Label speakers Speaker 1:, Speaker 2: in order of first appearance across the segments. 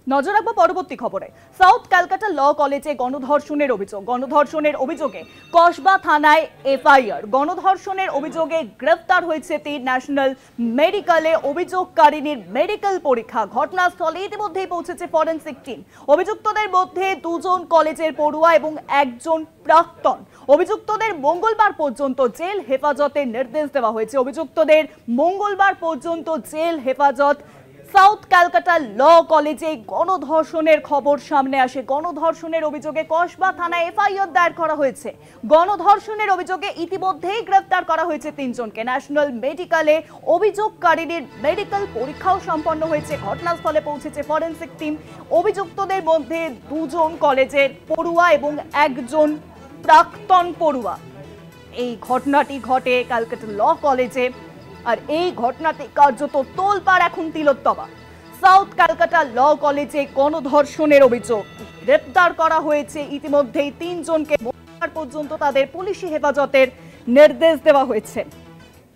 Speaker 1: নজর রাখবো পরবর্তী খবরে। সাউথ ক্যালকাটা ল কলেজে গণধর্ষণের অভিযোগে কসবা থানায় এফআইআর। গণধর্ষণের অভিযোগে গ্রেফতার হয়েছে 3। ন্যাশনাল মেডিকেলে অভিযোগকারিনীর মেডিকেল পরীক্ষা। ঘটনাস্থলে ইতিমধ্যেই পৌঁছেছে ফরেনসিক টিম। অভিযুক্তদের মধ্যে 2 জন কলেজের পড়ুয়া এবং 1 জন প্রাক্তন। অভিযুক্তদের মঙ্গলবার পর্যন্ত জেল হেফাজতের নির্দেশ দেওয়া হয়েছে। অভিযুক্তদের মঙ্গলবার পর্যন্ত জেল হেফাজত। সাউথ ক্যালকাটা ল কলেজে গণধর্ষণের খবর সামনে আসে। গণধর্ষণের অভিযোগে কসবা থানায় এফআইআর দায়ের করা হয়েছে। গণধর্ষণের অভিযোগে ইতিমধ্যেই গ্রেফতার করা হয়েছে 3 জনকে। ন্যাশনাল মেডিকেলে অভিযোগকারীদের মেডিকেল পরীক্ষাও সম্পন্ন হয়েছে। ঘটনাস্থলে পৌঁছেছে ফরেনসিক টিম। অভিযুক্তদের মধ্যে 2 জন কলেজের পড়ুয়া এবং 1 জন প্রাক্তন পড়ুয়া। এই ঘটনাটি ঘটে ক্যালকাটা ল কলেজে। আর এই ঘটনাতে কার্যত তোলপাড় এখন তিলোত্তমা। সাউথ ক্যালকাটা ল কলেজে গণধর্ষণের অভিযোগ। গ্রেপ্তার করা হয়েছে ইতিমধ্যেই 3 জনকে। মঙ্গলবার পর্যন্ত তাদের পুলিশি হেফাজতের নির্দেশ দেওয়া হয়েছে।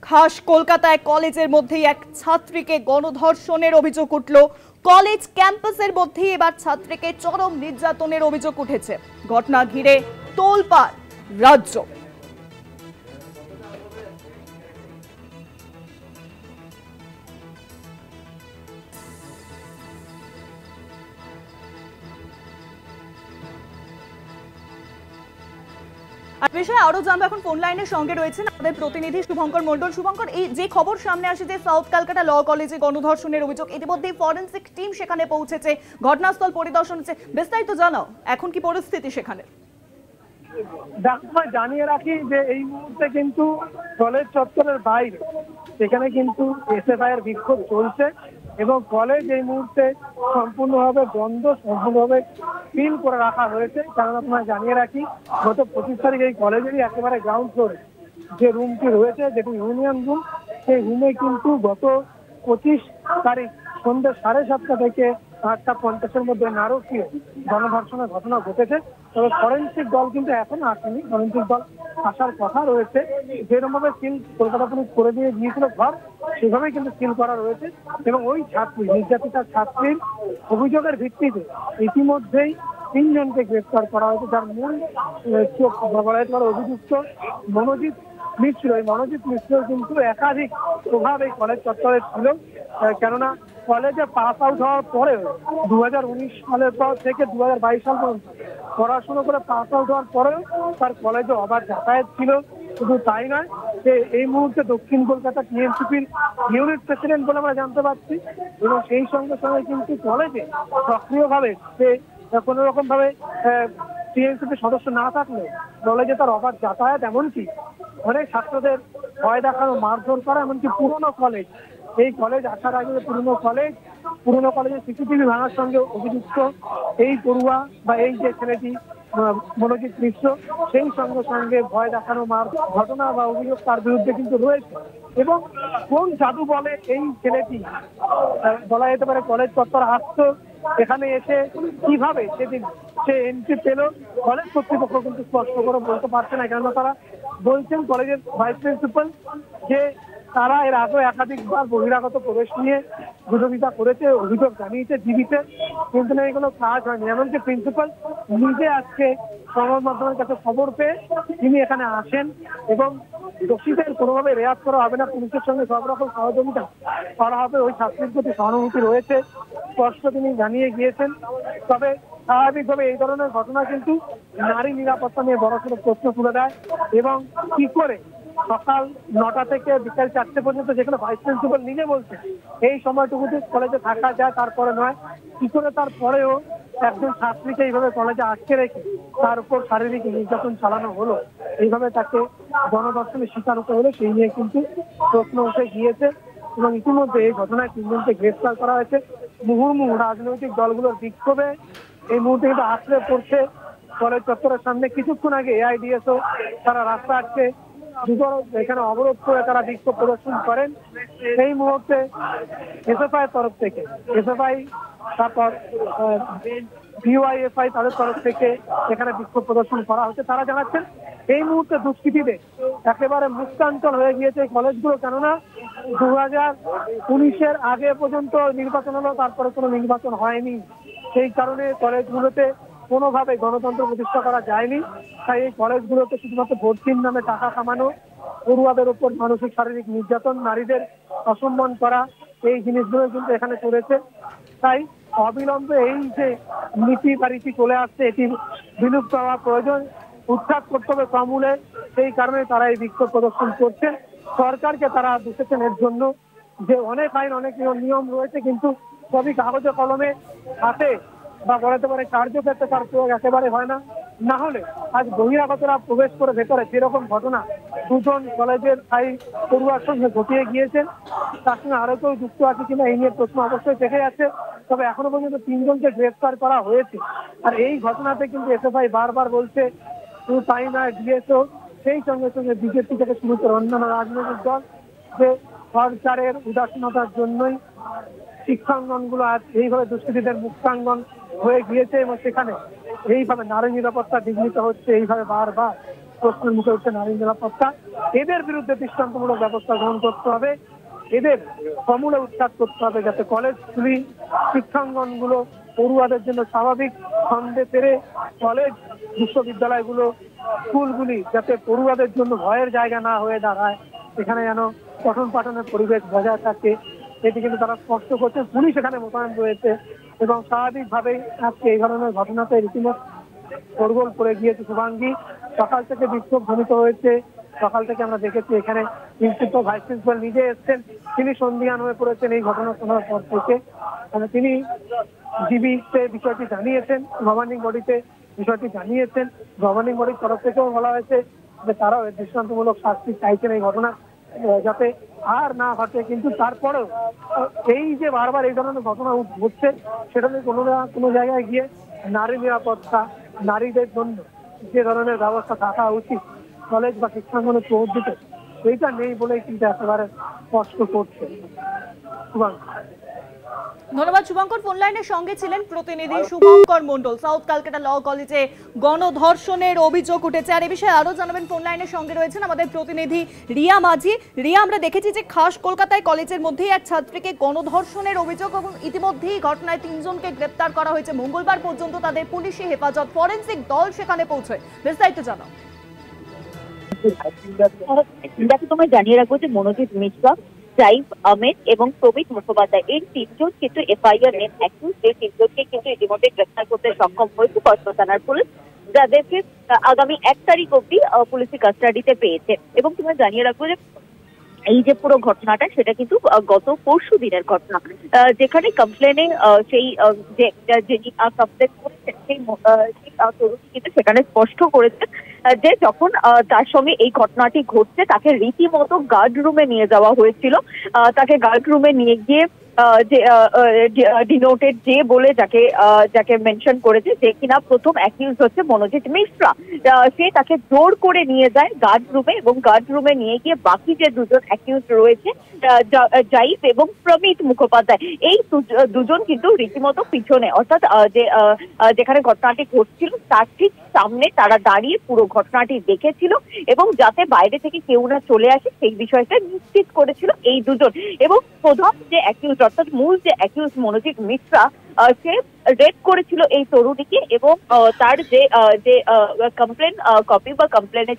Speaker 1: খাস কলকাতায় কলেজের মধ্যেই এক ছাত্রীকে গণধর্ষণের অভিযোগ উঠল। কলেজ ক্যাম্পাসের মধ্যেই এবার ছাত্রীকে চরম নির্যাতনের অভিযোগ উঠেছে। ঘটনা ঘিরে তোলপাড় রাজ্য। আর বিষয়ে আরো জানবো, এখন ফোন লাইনের সঙ্গে রয়েছেন আমাদের প্রতিনিধি শুভঙ্কর মণ্ডল। শুভঙ্কর, এই যে খবর সামনে আসে যে সাউথ ক্যালকাটা ল কলেজে গণধর্ষণের অভিযোগ, ইতিমধ্যেই ফরেনসিক টিম সেখানে পৌঁছেছে, ঘটনাস্থল পরিদর্শন হচ্ছে, বিস্তারিত জানাও এখন কি পরিস্থিতি সেখানে?
Speaker 2: জানিয়ে রাখি যে এই মুহূর্তে কিন্তু কলেজ চত্বরের বাইরে সেখানে কিন্তু এসএফআই এর বিক্ষোভ চলছে এবং কলেজ এই মুহূর্তে সম্পূর্ণভাবে বন্ধ, সম্পূর্ণভাবে সিল করে রাখা হয়েছে। কেননা তোমায় জানিয়ে রাখি, গত 25 তারিখ এই কলেজেরই একেবারে গ্রাউন্ড ফ্লোরে যে রুমটি রয়েছে, যেটি ইউনিয়ন রুম, সেই রুমে কিন্তু গত 25 তারিখ সন্ধ্যে 7:30 থেকে 8:50 মধ্যে নারকীয় গণধর্ষণের ঘটনা ঘটেছে। তবে ফরেনসিক দল কিন্তু এখনো আসেনি। ফরেনসিক দল আসার কথা রয়েছে। যেরকম ভাবে সিল কলকাতা পুলিশ করে দিয়ে গিয়েছিল ঘর, সেভাবেই কিন্তু সিল করা রয়েছে। এবং ওই ছাত্রী, নির্যাতিতা ছাত্রীর অভিযোগের ভিত্তিতে ইতিমধ্যেই 3 জনকে গ্রেফতার করা হয়েছে। যার মূল অভিযুক্ত মনোজিৎ মিশ্র। এই মনোজিৎ মিশ্র কিন্তু একাধিক প্রভাব এই কলেজ চত্বরে ছিল। কেননা কলেজে পাস আউট হওয়ার পরেও 2019 সালের পর থেকে 2022 সাল পর্যন্ত পড়াশোনা করে পাস আউট হওয়ার পরেও তার কলেজে অবাধ যাতায়াত ছিল। শুধু তাই নয়, যে এই মুহূর্তে দক্ষিণ কলকাতা টিএমসিপির ইউনিট প্রেসিডেন্ট বলে আমরা জানতে পারছি। এবং সেই সঙ্গে সঙ্গে কিন্তু কলেজে সক্রিয়ভাবে সে কোনো রকম ভাবে টিএমসিপির সদস্য না থাকলে কলেজে তার অবাধ যাতায়াত, এমনকি অনেক ছাত্রদের ভয় দেখানো, মারধর করা, এমনকি পুরনো কলেজ, এই কলেজ আসার আগে পুরনো কলেজের সিসিটিভি ভাঙার সঙ্গে অভিযুক্ত এই পড়ুয়া বা এই যে ছেলেটি মনোজিৎ মিশ্র, সেই সঙ্গে সঙ্গে ভয় দেখানো মার ঘটনা বা অভিযোগ তার বিরুদ্ধে কিন্তু রয়েছে। এবং কোন জাদু বলে এই ছেলেটি বলা যেতে পারে কলেজ চত্বর আসতো, এখানে এসে কিভাবে সেদিন সে এন্ট্রি পেল, কলেজ কর্তৃপক্ষ কিন্তু স্পষ্ট করে বলতে পারছে না। কেননা তারা বলছেন, কলেজের ভাইস প্রিন্সিপাল, যে তারা এর আগে একাধিকবার বহিরাগত প্রবেশ নিয়ে বিরোধিতা করেছে, অভিযোগ জানিয়েছে জিবিতে, কিন্তু এগুলো কাজ হয়নি। এমনকি প্রিন্সিপাল নিজে আজকে সংবাদ মাধ্যমের কাছে খবর পেয়ে তিনি এখানে আসেন এবং দোষীদের কোনোভাবে রেয়াত করা হবে না, পুলিশের সঙ্গে সব রকম সহযোগিতা করা হবে, ওই ছাত্রীর প্রতি সহানুভূতি রয়েছে স্পষ্ট তিনি জানিয়ে গিয়েছেন। তবে স্বাভাবিকভাবে এই ধরনের ঘটনা কিন্তু নারী নিরাপত্তা নিয়ে বড়সড় প্রশ্ন তুলে দেয়। এবং কি করে সকাল 9টা থেকে বিকাল 4টে পর্যন্ত, যেখানে ভাইস প্রিন্সিপাল নিজে বলছে এই সময়টুকুতে কলেজে থাকা যায়, তারপরে নয়, কি করে তারপরেও একজন ছাত্রীকে এইভাবে কলেজে আটকে রেখে তার উপর শারীরিক নির্যাতন চালানো হলো, এইভাবে তাকে গণধর্ষণের শিকার হতে হলো, সেই নিয়ে কিন্তু প্রশ্ন উঠে গিয়েছে। এবং ইতিমধ্যে এই ঘটনায় 3 জনকে গ্রেফতার করা হয়েছে। মুহুর্মুহু রাজনৈতিক দলগুলোর বিক্ষোভে এই মুহূর্তে কিন্তু আছড়ে পড়ছে কলেজ চত্বরের সামনে। কিছুক্ষণ আগে এআইডিএসও তারা রাস্তা আটকে এখানে অবরোধ করে তারা বিক্ষোভ প্রদর্শন করেন। এই মুহূর্তে এসএফআই এর তরফ থেকে, এসএফআই তারপর ভিওআইএফআই তাদের তরফ থেকে এখানে বিক্ষোভ প্রদর্শন করা হচ্ছে। তারা জানাচ্ছেন এই মুহূর্তে দুষ্কৃতীদের একেবারে মুক্তাঞ্চল হয়ে গিয়েছে এই কলেজগুলো। কেননা 2019-এর আগে পর্যন্ত নির্বাচন হলো, তারপরে কোনো নির্বাচন হয়নি। সেই কারণে কলেজগুলোতে কোনোভাবে গণতন্ত্র প্রতিষ্ঠা করা যায়নি। তাই এই কলেজগুলোতে শুধুমাত্র ভর্তির নামে টাকা কামানো, পড়ুয়াদের উপর মানসিক শারীরিক নির্যাতন, নারীদের অসম্মান করা, এই জিনিসগুলো কিন্তু এখানে চলেছে। তাই অবিলম্বে এই যে নীতি বা রীতি চলে আসছে, এটি বিলুপ্ত হওয়া প্রয়োজন, উৎখাত করতে হবে সমূলে। সেই কারণে তারা এই বিক্ষোভ প্রদর্শন করছেন। সরকারকে তারা দুষেছেন এর জন্য যে অনেক আইন, অনেক নিয়ম রয়েছে, কিন্তু সবই কাগজে কলমে হাতে বা বলাতে পারে কার্যক্ষেত্রে তার প্রয়োগ একেবারে হয় না। না হলে আজ বহিরাগতরা প্রবেশ করে ভেতরে যেরকম ঘটনা 2জন কলেজের স্থায়ী পড়ুয়ার সঙ্গে ঘটিয়ে গিয়েছেন, তার সঙ্গে আরো কেউ যুক্ত আছে কিনা এই নিয়ে প্রশ্ন অবশ্যই থেকে যাচ্ছে। তবে এখনো পর্যন্ত 3 জনকে গ্রেফতার করা হয়েছে। আর এই ঘটনাতে কিন্তু এসএফআই বারবার বলছে শুধু তাই নয়, ডিএসও সেই সঙ্গে সঙ্গে বিজেপি থেকে শুরু করে অন্যান্য রাজনৈতিক দল যে সরকারের উদাসীনতার জন্যই শিক্ষাঙ্গনগুলো আজ এইভাবে দুষ্কৃতীদের মুক্তাঙ্গন হয়ে গিয়েছে এবং সেখানে এইভাবে নারী নিরাপত্তা বিঘ্নিত হচ্ছে। এইভাবে বারবার প্রশ্নের মুখে উঠছে নারী নিরাপত্তা। এদের বিরুদ্ধে দৃষ্টান্তমূলক ব্যবস্থা গ্রহণ করতে হবে, এদের সমূলে উৎখাত করতে হবে, যাতে কলেজগুলি, শিক্ষাঙ্গনগুলো পড়ুয়াদের জন্য স্বাভাবিক ছন্দে ফেরে। কলেজ, বিশ্ববিদ্যালয়গুলো, স্কুলগুলি যাতে পড়ুয়াদের জন্য ভয়ের জায়গা না হয়ে দাঁড়ায়, এখানে যেন পঠন পাঠনের পরিবেশ বজায় থাকে, এটি কিন্তু তারা স্পষ্ট করছে। পুলিশ এখানে মোতায়েন রয়েছে এবং স্বাভাবিকভাবেই আজকে এই ধরনের ঘটনাতে রীতিমতো শোরগোল পড়ে গিয়েছে। শুভাঙ্গী, সকাল থেকে বিক্ষোভ ধ্বনিত হয়েছে। সকাল থেকে আমরা দেখেছি এখানে প্রিন্সিপাল, ভাইস প্রিন্সিপাল নিজে এসছেন, তিনি সন্দিহান হয়ে পড়েছেন এই ঘটনা শোনার পর থেকে। তিনি ডিবিতে বিষয়টি জানিয়েছেন, গভর্নিং বডিতে বিষয়টি জানিয়েছেন। গভর্নিং বডির তরফ থেকেও বলা হয়েছে যে তারাও দৃষ্টান্তমূলক শাস্তি চাইছেন এই ঘটনা যাতে আর না ঘটে। কিন্তু তারপরেও এই যে বারবার এই ধরনের ঘটনা ঘটছে, সেটা নিয়ে কোনো না কোনো জায়গায় গিয়ে নারী নিরাপত্তা, নারীদের জন্য যে ধরনের ব্যবস্থা থাকা উচিত কলেজ বা শিক্ষাঙ্গনে প্রবর্তিত, সেইটা নেই বলেই কিন্তু একেবারে স্পষ্ট করছে।
Speaker 1: ধন্যবাদ শুভঙ্কর। ফোন লাইনের সঙ্গে ছিলেন প্রতিনিধি শুভঙ্কর মন্ডল। সাউথ ক্যালকাটা ল কলেজে গণধর্ষণের অভিযোগ উঠেছে, আর এ বিষয়ে আরো জানাবেন ফোন লাইনের সঙ্গে রয়েছেন আমাদের প্রতিনিধি রিয়া মাঝি। রিয়া, আমরা দেখেছি যে খাস কলকাতায় কলেজের মধ্যেই এক ছাত্রীকে গণধর্ষণের অভিযোগ এবং ইতিমধ্যেই ঘটনায় 3 জনকে গ্রেপ্তার করা হয়েছে। মঙ্গলবার পর্যন্ত তাদের পুলিশি হেফাজত, ফরেন্সিক দল সেখানে পৌঁছয়। বিস্তারিত জানাও।
Speaker 3: তোমায় জানিয়ে রাখবো যে মনোজিৎ মিশ্রা, জাইব আহমেদ এবং প্রমিত মুখোপাধ্যায় এই 3 জন কিন্তু এফআইআর নেম অ্যাকিউজ, এই 3 জনকে কিন্তু ইতিমধ্যে গ্রেফতার করতে সক্ষম হয়েছে কসবা থানার পুলিশ, যাদেরকে আগামী 1 তারিখ অব্দি পুলিশি কাস্টাডিতে পেয়েছে। এবং তোমায় জানিয়ে রাখবো যে এই যে পুরো ঘটনাটা সেটা কিন্তু গত পরশু দিনের ঘটনা, যেখানে কমপ্লেনে সেই যিনি কমপ্লেন করেছেন সেই তরুণী কিন্তু সেখানে স্পষ্ট করেছে যে যখন তার সঙ্গে এই ঘটনাটি ঘটছে তাকে রীতিমতো গার্ড রুমে নিয়ে যাওয়া হয়েছিল। তাকে গার্ড রুমে নিয়ে গিয়ে ডিনোটেড যে বলে যাকে মেনশন করেছে, যে কিনা প্রথম অ্যাকিউজ হচ্ছে মনোজিৎ মিশ্রা, সে তাকে জোর করে নিয়ে যায় গার্ড রুমে এবং গার্ড রুমে নিয়ে গিয়ে বাকি যে 2 জন অ্যাকিউজ রয়েছে জাইব এবং প্রমিত মুখোপাধ্যায়, এই 2 জন কিন্তু রীতিমতো পিছনে, অর্থাৎ যেখানে ঘটনাটি ঘটছিল তার ঠিক সামনে তারা দাঁড়িয়ে পুরো ঘটনাটি দেখেছিল এবং যাতে বাইরে থেকে কেউ না চলে আসে সেই বিষয়টা নিশ্চিত করেছিল এই 2 জন। এবং প্রধান যে অ্যাকিউজ, অর্থাৎ মূল যে অ্যাকিউজ মনোজিৎ মিশ্রা, সে রেপ করেছিল এই তরুণীকে এবং তার যে কমপ্লেন কপি বা কমপ্লেনে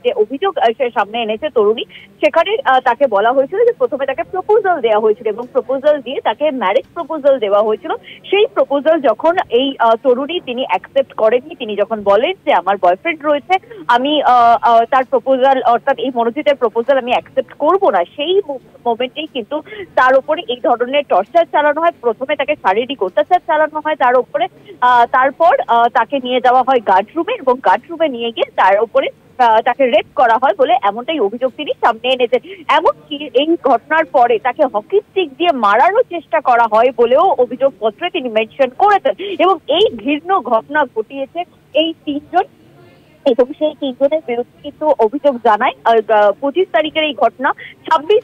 Speaker 3: যে অভিযোগ সে সামনে এনেছে তরুণী, সেখানে তাকে বলা হয়েছিল যে প্রথমে তাকে প্রপোজাল দেওয়া হয়েছিল এবং প্রপোজাল দিয়ে তাকে ম্যারেজ প্রপোজাল দেওয়া হয়েছিল। সেই প্রপোজাল যখন এই তরুণী তিনি অ্যাকসেপ্ট করেননি, তিনি যখন বলেন যে আমার বয়ফ্রেন্ড রয়েছে, আমি তার প্রপোজাল অর্থাৎ এই মনোজিতের প্রপোজাল আমি অ্যাকসেপ্ট করবো না, সেই মোমেন্টেই কিন্তু তার উপরে এই ধরনের টর্চার চালানো হয়। প্রথমে তাকে শারীরিক অত্যাচার চালানো হয় তার উপরে, তারপর তাকে নিয়ে যাওয়া হয় গার্ড রুমে এবং গার্ড রুমে নিয়ে গিয়ে তার উপরে তাকে রেপ করা হয় বলে এমনটাই অভিযোগ তিনি সামনে এনেছেন। এমনকি এই ঘটনার পরে তাকে হকি স্টিক দিয়ে মারারও চেষ্টা করা হয় বলেও অভিযোগপত্রে তিনি মেনশন করেছেন। এবং এই ঘৃণ্য ঘটনা ঘটিয়েছে এই 3 জন এবং সেই 3 জনের বিরুদ্ধে কিন্তু অভিযোগ জানায় 25 তারিখের এই ঘটনা। 26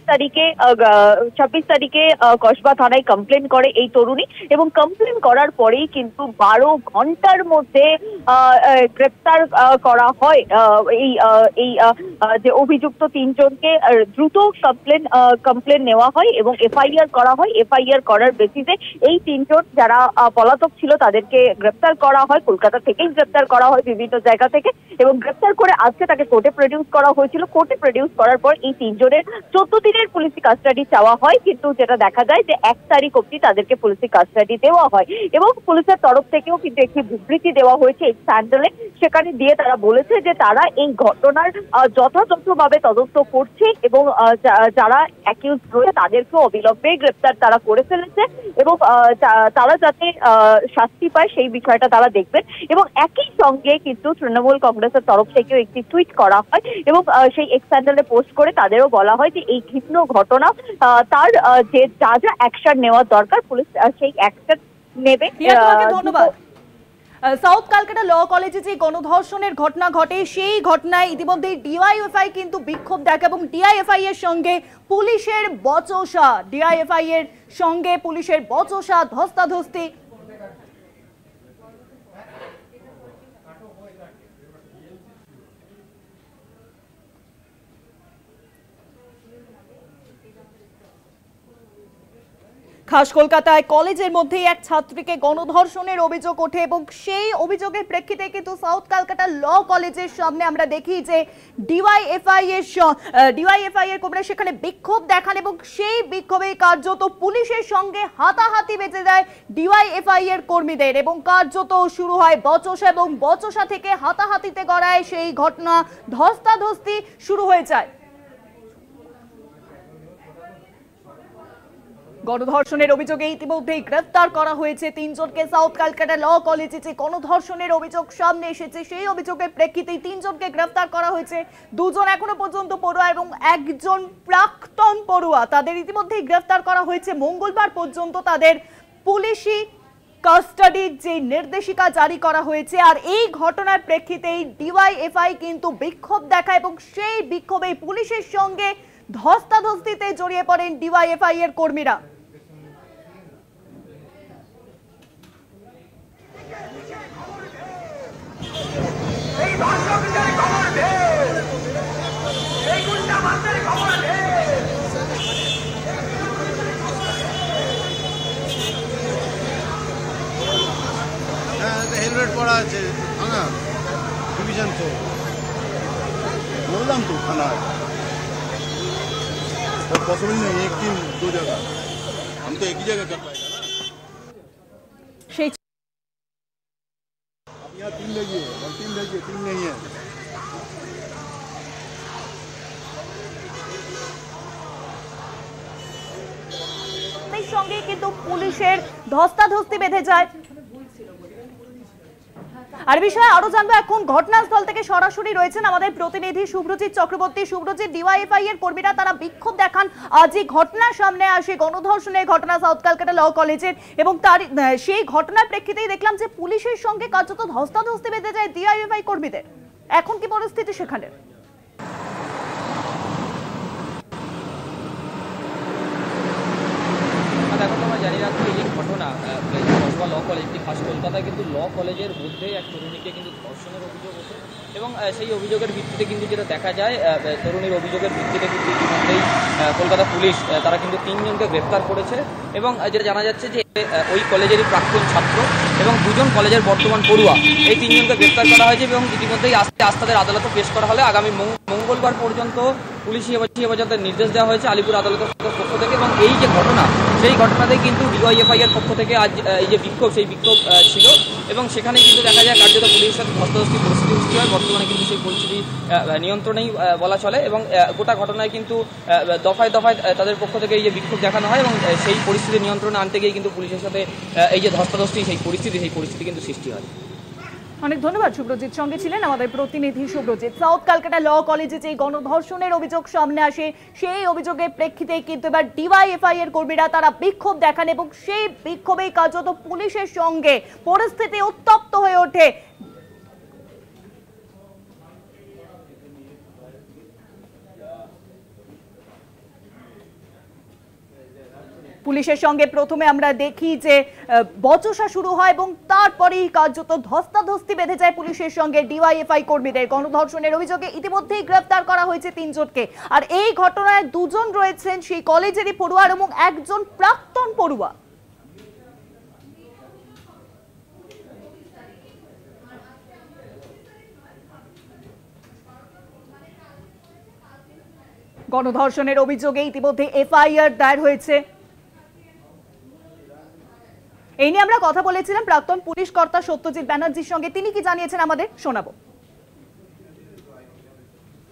Speaker 3: তারিখে কসবা থানায় কমপ্লেন করে এই তরুণী, এবং কমপ্লেন করার পরেই কিন্তু 12 ঘন্টার মধ্যে গ্রেপ্তার করা হয় এই যে অভিযুক্ত 3 জনকে। দ্রুত কমপ্লেন নেওয়া হয় এবং এফআইআর করা হয়। এফআইআর করার বেসিসে এই 3 জন যারা পলাতক ছিল তাদেরকে গ্রেপ্তার করা হয়। কলকাতা থেকেই গ্রেপ্তার করা হয় বিভিন্ন জায়গা থেকে, এবং গ্রেপ্তার করে আজকে তাকে কোর্টে প্রডিউস করা হয়েছিল। কোর্টে প্রডিউস করার পর এই 3 জনের 14 দিনের পুলিশি কাস্টাডি চাওয়া হয়, কিন্তু যেটা দেখা যায় যে 1 তারিখ অবধি তাদেরকে পুলিশি কাস্টাডি দেওয়া হয়। এবং পুলিশের তরফ থেকেও কিন্তু একটি বিবৃতি দেওয়া হয়েছে এই স্যান্ডেলে। সেখানে দিয়ে তারা বলেছে যে তারা এই ঘটনার যথাযথভাবে তদন্ত করছে এবং যারা অ্যাকিউজ রয়েছে তাদেরকেও অবিলম্বে গ্রেপ্তার তারা করে ফেলেছে, এবং তারা যাতে শাস্তি পায় সেই বিষয়টা তারা দেখবেন। এবং একই সঙ্গে কিন্তু তৃণমূল কংগ্রেসের তরফ থেকেও একটি টুইট করা হয়, এবং সেই এক্স হ্যান্ডেলে পোস্ট করে তাদেরও বলা হয় যে এই ঘৃণ্য ঘটনা তার যে যা যা অ্যাকশন নেওয়ার দরকার পুলিশ সেই অ্যাকশন নেবে।
Speaker 1: ধন্যবাদ। সাউথ ক্যালকাটা ল কলেজে যে গণধর্ষণের ঘটনা ঘটে সেই ঘটনায় ইতিমধ্যে ডিওয়াইএফআই কিন্তু বিক্ষোভ দেখায় এবং ডিওয়াইএফআই এর সঙ্গে পুলিশের বচসা, ডিওয়াইএফআই এর সঙ্গে পুলিশের বচসা, ধস্তাধস্তি। খাস কলকাতায় কলেজের মধ্যেই এক ছাত্রীকে গণধর্ষণের অভিযোগ ওঠে এবং সেই অভিযোগের প্রেক্ষিতে কিন্তু সাউথ ক্যালকাটা ল কলেজের সামনে আমরা দেখি যে ডিওয়াইএফআই এর কর্মীরা সেখানে বিক্ষোভ দেখান এবং সেই বিক্ষোভে কার্যত পুলিশের সঙ্গে হাতাহাতি বেজে যায় ডিওয়াইএফআই এর কর্মীদের, এবং কার্যত শুরু হয় বচসা এবং বচসা থেকে হাতাহাতিতে গড়ায় সেই ঘটনা, ধস্তাধস্তি শুরু হয়ে যায়। গণধর্ষণের অভিযোগে ইতিমধ্যেই গ্রেফতার করা হয়েছে 3 জনকে। সাউথ ক্যালকাটা ল কলেজে যে গণধর্ষণের অভিযোগ সামনে এসেছে সেই অভিযোগের প্রেক্ষিতে 3 জনকে গ্রেফতার করা হয়েছে। 2 জন এখনো পর্যন্ত পড়ুয়া এবং 1 জন প্রাক্তন পড়ুয়া, তাদের ইতিমধ্যেই গ্রেফতার করা হয়েছে। মঙ্গলবার পর্যন্ত তাদের পুলিশি কাস্টাডির যে নির্দেশিকা জারি করা হয়েছে। আর এই ঘটনার প্রেক্ষিতেই ডিওয়াইএফআই কিন্তু বিক্ষোভ দেখায় এবং সেই বিক্ষোভে পুলিশের সঙ্গে ধস্তাধস্তিতে জড়িয়ে পড়েন ডিওয়াইএফআই এর কর্মীরা।
Speaker 4: হেলমেট পরা আছে থানা ডিভিশন, তো বললাম তো থানায় पॉसिबल नहीं है, एक टीम 2 जगह, हम तो एक ही जगह कर पाएगा ना। अब यहाँ 3 लगी है और 3 लगी है, 3 नहीं है।
Speaker 1: সঙ্গে কিন্তু পুলিশের ধস্তাধস্তি বেঁধে যায়। আর বিষয়ে আরো জানবো, এখন ঘটনাস্থল থেকে সরাসরি রয়েছেন আমাদের প্রতিনিধি শুভ্রজিৎ চক্রবর্তী। শুভ্রজিৎ, ডিওয়াইএফআই এর কর্মীরা তারা বিক্ষোভ দেখান, যে ঘটনার সামনে আসে গণধর্ষণের ঘটনা সাউথ ক্যালকাটা ল কলেজের, এবং তার সেই ঘটনার প্রেক্ষিতেই দেখলাম যে পুলিশের সঙ্গে কার্যত ধস্তাধস্তি বেঁধে যায় ডিওয়াইএফআই কর্মীদের। এখন কি পরিস্থিতি সেখানে?
Speaker 5: দেখো, তোমরা জানি রাখো এই যে ঘটনা কসবা ল কলেজ, খাস কলকাতায় কিন্তু ল কলেজের মধ্যে এক তরুণীকে কিন্তু ধর্ষণের অভিযোগ ওঠে এবং সেই অভিযোগের ভিত্তিতে কিন্তু যেটা দেখা যায়, তরুণীর অভিযোগের ভিত্তিতে কিন্তু ইতিমধ্যেই কলকাতা পুলিশ তারা কিন্তু 3 জনকে গ্রেফতার করেছে। এবং যেটা জানা যাচ্ছে যে ওই কলেজেরই প্রাক্তন ছাত্র এবং 2 জন কলেজের বর্তমান পড়ুয়া, এই 3 জনকে গ্রেফতার করা হয়েছে এবং ইতিমধ্যেই আস্তে তাদের আদালতে পেশ করা হলে আগামী মঙ্গলবার পর্যন্ত পুলিশি হেফাজতের নির্দেশ দেওয়া হয়েছে আলিপুর আদালতের পক্ষ থেকে। এবং এই যে ঘটনা, সেই ঘটনাতে কিন্তু ডিওয়াইএফআই এর পক্ষ থেকে আজ এই যে বিক্ষোভ, সেই বিক্ষোভ ছিল এবং সেখানে কিন্তু দেখা যায় কার্যত পুলিশের সাথে ধস্তাধস্তি পরিস্থিতি সৃষ্টি হয়। বর্তমানে কিন্তু সেই পরিস্থিতি নিয়ন্ত্রণেই বলা চলে এবং গোটা ঘটনায় কিন্তু দফায় দফায় তাদের পক্ষ থেকে এই যে বিক্ষোভ দেখানো হয় এবং সেই পরিস্থিতি নিয়ন্ত্রণে আনতে গিয়ে কিন্তু পুলিশের সাথে এই যে ধস্তাধস্তি, সেই পরিস্থিতি কিন্তু সৃষ্টি হয়।
Speaker 1: অনেক ধন্যবাদ শুভ্রজিৎ, সঙ্গে ছিলেন আমাদের প্রতিনিধি শুভ্রজিৎ। সাউথ ক্যালকাটা ল কলেজে যে গণধর্ষণের অভিযোগ সামনে আসে সেই অভিযোগের প্রেক্ষিতে কিন্তু এবার ডিওয়াইএফআই এর কর্মীরা তারা বিক্ষোভ দেখান এবং সেই বিক্ষোভেই কার্যত পুলিশের সঙ্গে পরিস্থিতি উত্তপ্ত হয়ে ওঠে। পুলিশের সঙ্গে প্রথমে আমরা দেখি যে বচসা শুরু হয় এবং তারপরেই কার্যত ধস্তাধস্তি বেঁধে যায় পুলিশের সঙ্গে ডিওয়াইএফআই কর্মীদের। গণধর্ষণের অভিযোগে ইতিমধ্যেই গ্রেফতার করা হয়েছে 3 জনকে। আর এই ঘটনায় 2 জন রয়েছেন সেই কলেজেরই পড়ুয়া এবং একজন প্রাক্তন পড়ুয়া। গণধর্ষণের অভিযোগে ইতিমধ্যে এফআইআর দায়ের হয়েছে। এই নিয়ে আমরা কথা বলেছিলাম প্রাক্তন পুলিশ কর্তা সত্যজিৎ ব্যানার্জির সঙ্গে, তিনি কি জানিয়েছেন আমাদের শোনাবো।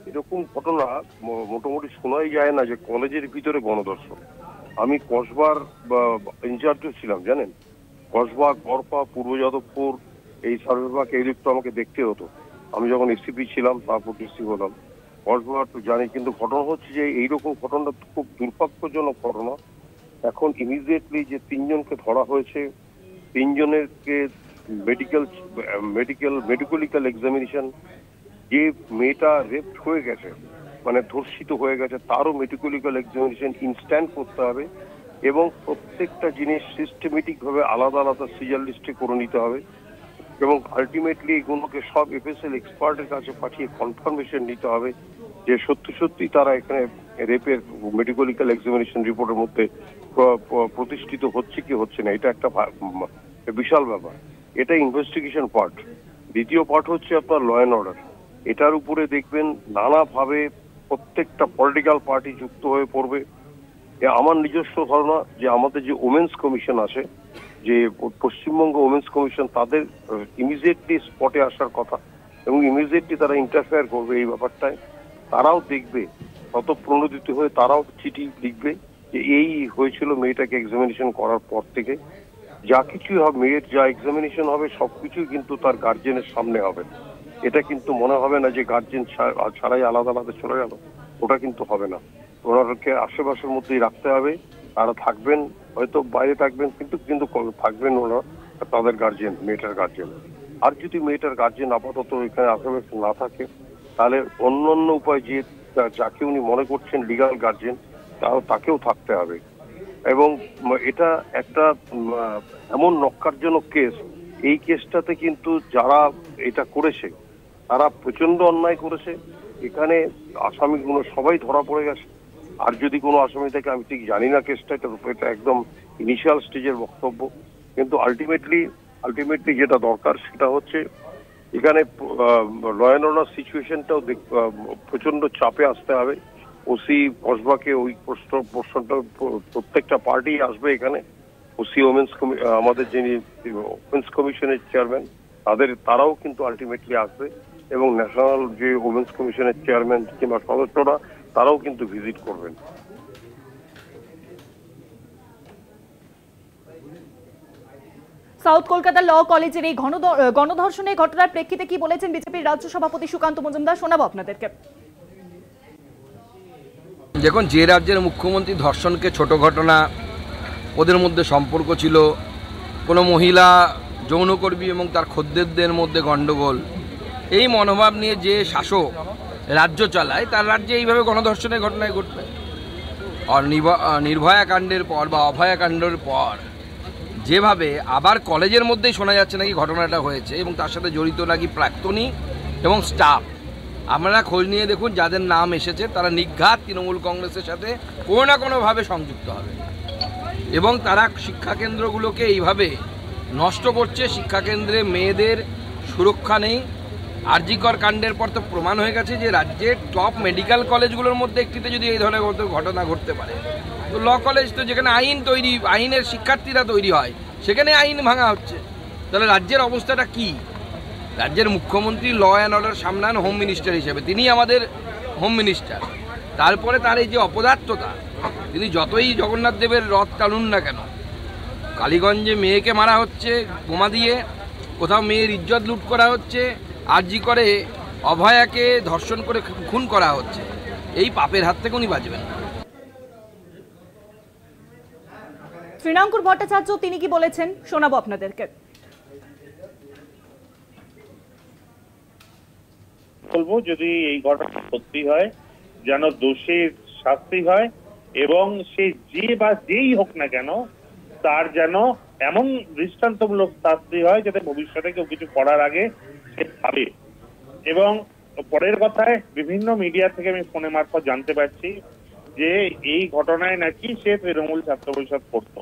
Speaker 6: এরকম ঘটনা মোটামুটি শোনাই যায় না যে কলেজের ভিতরে গণধর্ষণ। আমি কসবার ইনচার্জ ছিলাম, জানেন, কসবা, গড়পা, পূর্ব যাদবপুর, এই সার্ভেবাগ এই দিকটা আমাকে দেখতে হতো। আমি যখন এসিপি ছিলাম, তারপর ডিসি হলাম, কসবা একটু জানি। কিন্তু ঘটনা হচ্ছে যে এইরকম ঘটনা খুব দুর্ভাগ্যজনক ঘটনা। এখন ইমিডিয়েটলি যে 3 জনকে ধরা হয়েছে, 3 জনেরকে মেডিকেল এক্সামিনেশন, যে মেয়েটা রেপ হয়ে গেছে মানে ধর্ষিত হয়ে গেছে তারও মেডিকেল এক্সামিনেশন ইনস্ট্যান্ট করতে হবে এবং প্রত্যেকটা জিনিস সিস্টেমেটিক ভাবে আলাদা আলাদা সিজার লিস্টে করে নিতে হবে এবং আলটিমেটলি এগুলোকে সব এফএসএল এক্সপার্টের কাছে পাঠিয়ে কনফার্মেশন নিতে হবে যে সত্যি সত্যি তারা এখানে রেপের মেডিকেল এক্সামিনেশন রিপোর্টের মধ্যে প্রতিষ্ঠিত হচ্ছে কি হচ্ছে না। এটা একটা বিশাল ব্যাপার। এটা ইনভেস্টিগেশন পার্ট। দ্বিতীয় পার্ট হচ্ছে আপনার ল অ্যান্ড অর্ডার। এটার উপরে দেখবেন নানাভাবে প্রত্যেকটা পলিটিক্যাল পার্টি যুক্ত হয়ে পড়বে। আমার নিজস্ব ধারণা যে আমাদের যে ওমেন্স কমিশন আছে, যে পশ্চিমবঙ্গ ওমেন্স কমিশন, তাদের ইমিডিয়েটলি স্পটে আসার কথা এবং ইমিডিয়েটলি তারা ইন্টারফেয়ার করবে এই ব্যাপারটায়। তারাও দেখবে, তৎপ্রণোদিত হয়ে তারাও চিঠি লিখবে যে এই হয়েছিল মেয়েটাকে এক্সামিনেশন করার পর থেকে। যা কিছুই হবে, মেয়ের যা এক্সামিনেশন হবে সবকিছুই কিন্তু তার গার্জেনের সামনে হবে। এটা কিন্তু মনে হবে না যে গার্জেন ছাড়াই আলাদা আলাদা চলে গেল, ওটা কিন্তু হবে না। ওনাকে আশেপাশের মধ্যেই রাখতে হবে। তারা থাকবেন, হয়তো বাইরে থাকবেন, কিন্তু কিন্তু থাকবেন ওনারা তাদের গার্জেন, মেয়েটার গার্জেন। আর যদি মেয়েটার গার্জেন আপাতত এখানে আশেপাশে না থাকে, তাহলে অন্য উপায় যে যাকে উনি মনে করছেন লিগাল গার্জেন, তাকেও থাকতে হবে। এবং এটা একটা এমন নক্কারজনক কেস, এই কেসটাতে কিন্তু যারা এটা করেছে তারা প্রচন্ড অন্যায় করেছে। এখানে আসামিগুলো সবাই ধরা পড়ে গেছে। আর যদি কোনো আসামি থাকে আমি ঠিক জানি না কেসটা, এটা একদম ইনিশিয়াল স্টেজের বক্তব্য। কিন্তু আলটিমেটলি যেটা দরকার সেটা হচ্ছে এখানে ল অ্যান্ড অর্ডার সিচুয়েশনটাও প্রচন্ড চাপে আসতে হবে। ওসি কসবাকে ওই প্রশ্নটা প্রত্যেকটা পার্টি আসবে এখানে। ওসি ওমেন্স আমাদের যিনি ওমেন্স কমিশনের চেয়ারম্যান, তারাও কিন্তু আলটিমেটলি আসবে এবং ন্যাশনাল যে ওমেন্স কমিশনের চেয়ারম্যান কিংবা সদস্যরা তারাও কিন্তু ভিজিট করবেন।
Speaker 1: সাউথ কলকাতা ল কলেজের এই গণধর্ষণের ঘটনার প্রেক্ষিতে কি বলেছেন বিজেপির রাজ্য সভাপতি সুকান্ত মজুমদার, শোনাবো আপনাদেরকে।
Speaker 7: দেখুন, যে রাজ্যের মুখ্যমন্ত্রী ধর্ষণকে ছোট ঘটনা, ওদের মধ্যে সম্পর্ক ছিল, কোনো মহিলা যৌনকর্মী এবং তার খদ্দেরদের মধ্যে গণ্ডগোল, এই মনোভাব নিয়ে যে শাসক রাজ্য চালায় তার রাজ্যে এইভাবে গণধর্ষণের ঘটনায় ঘটবে। আর নির্ভয়া কাণ্ডের পর বা অভয়া কাণ্ডের পর যেভাবে আবার কলেজের মধ্যেই শোনা যাচ্ছে নাকি ঘটনাটা হয়েছে এবং তার সাথে জড়িত নাকি প্রাক্তনী এবং স্টাফ। আপনারা খোঁজ নিয়ে দেখুন, যাদের নাম এসেছে তারা নিঘাত তৃণমূল কংগ্রেসের সাথে কোনো না কোনোভাবে সংযুক্ত হবে এবং তারা শিক্ষাকেন্দ্রগুলোকে এইভাবে নষ্ট করছে। শিক্ষাকেন্দ্রে মেয়েদের সুরক্ষা নেই। আরজিকর কাণ্ডের পর তো প্রমাণ হয়ে গেছে যে রাজ্যের টপ মেডিকেল কলেজগুলোর মধ্যে একটিতে যদি এই ধরনের ঘটনা ঘটতে পারে, তো ল কলেজ তো যেখানে আইনের শিক্ষার্থীরা তৈরি হয় সেখানে আইন ভাঙা হচ্ছে। তাহলে রাজ্যের অবস্থাটা কি? রাজ্যের মুখ্যমন্ত্রী ল অ্যান্ড অর্ডার সামলান হোম মিনিস্টার হিসেবে, তিনি আমাদের হোম মিনিস্টার। তারপরে তার এই যে অপদার্থতা, তিনি যতই জগন্নাথ দেবের রথ টানুন না কেন, কালীগঞ্জে মেয়েকে মারা হচ্ছে বোমা দিয়ে, কোথাও মেয়ের ইজ্জত লুট করা হচ্ছে, আরজি করে অভয়াকে ধর্ষণ করে খুন করা হচ্ছে, এই পাপের হাত থেকে উনি বাঁচবেন না।
Speaker 1: শ্রীরাঙ্কুর ভট্টাচার্য তিনি কি বলেছেন শোনাবো আপনাদেরকে।
Speaker 8: বলবো, যদি এই ঘটনা সত্যি হয় যেন দোষীর শাস্তি হয় এবং সে যে বা যেই হোক না কেন তার যেন এমন দৃষ্টান্তমূলক শাস্তি হয় যাতে ভবিষ্যতে কেউ কিছু করার আগে সে ভাবে। এবং পরের কথায় বিভিন্ন মিডিয়া থেকে আমি ফোনে মারফত জানতে পারছি যে এই ঘটনায় নাকি সে তৃণমূল ছাত্র পরিষদ করতো।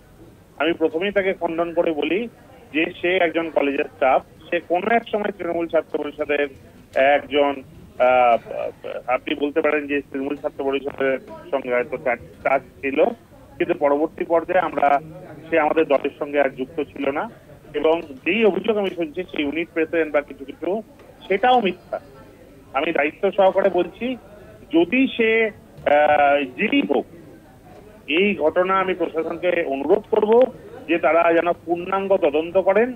Speaker 8: আমি প্রথমেই তাকে খণ্ডন করে বলি যে সে একজন কলেজের স্টাফ, সে কোনো এক সময় তৃণমূল ছাত্র পরিষদের একজন আপনি বলতে পারেন যে তৃণমূল ছাত্র পরিষদের সঙ্গে হয়তো কাজ ছিল, কিন্তু পরবর্তী পর্যায়ে সে আমাদের দলের সঙ্গে আর যুক্ত ছিল না। এবং যেই অভিযোগ আমি শুনছি সেই ইউনিট প্রেসিডেন্ট বা কিছু কিছু, সেটাও মিথ্যা। আমি দায়িত্ব সহকারে বলছি, যদি সে যেই হোক, এই ঘটনা আমি প্রশাসনকে অনুরোধ করব যে তারা যেন পূর্ণাঙ্গ তদন্ত করেন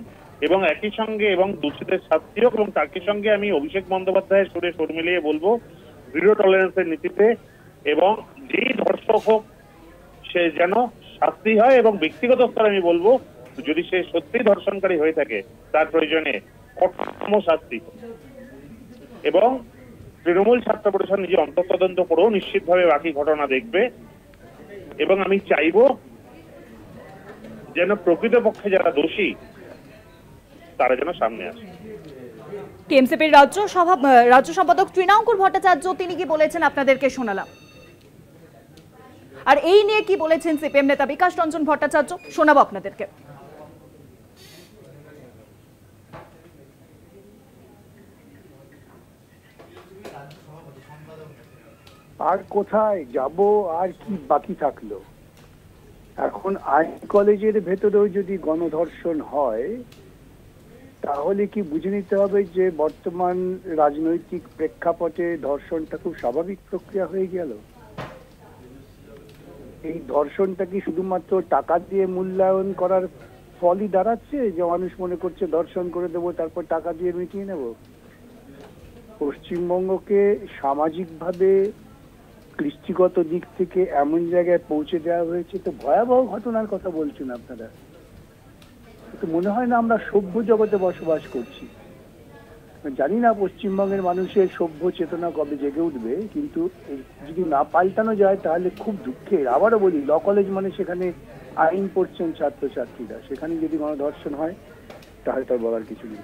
Speaker 8: এবং একই সঙ্গে এবং দোষীদের শাস্তি হোক। এবং তার সঙ্গে আমি অভিষেক বন্দ্যোপাধ্যায়ের সুরে সুর মিলিয়ে বলবো জিরো টলারেন্সের নীতিতে, এবং যেই ধর্ষক হোক সে যেন শাস্তি হয়। এবং ব্যক্তিগত স্তরে আমি বলবো যদি সে সত্যি ধর্ষণকারী হয়ে থাকে তার প্রয়োজনে কঠোরতম শাস্তি। এবং তৃণমূল ছাত্র পরিষদ নিজে অন্তঃতদন্ত করেও নিশ্চিতভাবে বাকি ঘটনা দেখবে। এবং আমি চাইবো যেন প্রকৃতপক্ষে যারা দোষী তারা যেন সামনে আসে।
Speaker 1: টিএমসিপির রাজ্য সম্পাদক তৃণাঙ্কুর ভট্টাচার্য তিনি কি বলেছেন আপনাদেরকে শোনালাম, আর এই নিয়ে কি বলেছেন সিপিএম নেতা বিকাশ রঞ্জন ভট্টাচার্য শোনাবো আপনাদেরকে।
Speaker 9: আর কোথায় যাব, আর কি বাকি থাকলো? এখন আইন কলেজের ভেতরেও যদি গণধর্ষণ হয় তাহলে কি বুঝে নিতে হবে যে বর্তমান রাজনৈতিক প্রেক্ষাপটে ধর্ষণটা খুব স্বাভাবিক প্রক্রিয়া হয়ে গেল? এই ধর্ষণটা কি শুধুমাত্র টাকা দিয়ে মূল্যায়ন করার ফলই দাঁড়াচ্ছে, যে মানুষ মনে করছে ধর্ষণ করে দেবো তারপর টাকা দিয়ে মিটিয়ে নেব? পশ্চিমবঙ্গকে সামাজিকভাবে কৃষ্টিগত দিক থেকে এমন জায়গায় পৌঁছে দেওয়া হয়েছে, তো ভয়াবহ ঘটনার কথা বলছেন আপনারা। তো মনে হয় না আমরা সভ্য জগতে বসবাস করছি। জানি না পশ্চিমবঙ্গের মানুষের সভ্য চেতনা কবে জেগে উঠবে, কিন্তু যদি না পাল্টানো যায় তাহলে খুব দুঃখের। আবারও বলি, ল কলেজ মানে সেখানে আইন পড়ছেন ছাত্রছাত্রীরা, সেখানে যদি গণধর্ষণ হয় তাহলে তার বলার কিছু নেই।